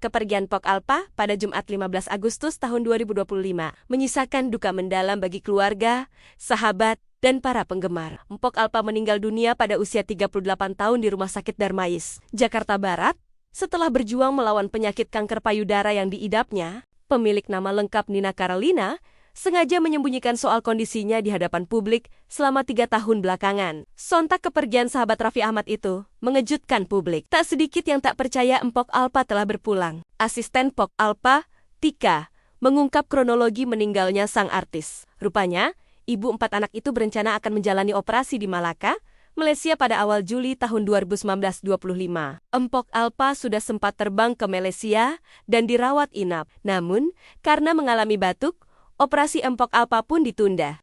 Kepergian Pok Alpa pada Jumat 15 Agustus tahun 2025 menyisakan duka mendalam bagi keluarga, sahabat, dan para penggemar. Mpok Alpa meninggal dunia pada usia 38 tahun di Rumah Sakit Darmais, Jakarta Barat, setelah berjuang melawan penyakit kanker payudara yang diidapnya. Pemilik nama lengkap Nina Carolina sengaja menyembunyikan soal kondisinya di hadapan publik selama 3 tahun belakangan. Sontak kepergian sahabat Raffi Ahmad itu mengejutkan publik. Tak sedikit yang tak percaya Mpok Alpa telah berpulang. Asisten Pok Alpa, Tika, mengungkap kronologi meninggalnya sang artis. Rupanya, ibu 4 anak itu berencana akan menjalani operasi di Malaka, Malaysia pada awal Juli tahun 2025. Mpok Alpa sudah sempat terbang ke Malaysia dan dirawat inap. Namun, karena mengalami batuk, operasi Mpok Alpa pun ditunda.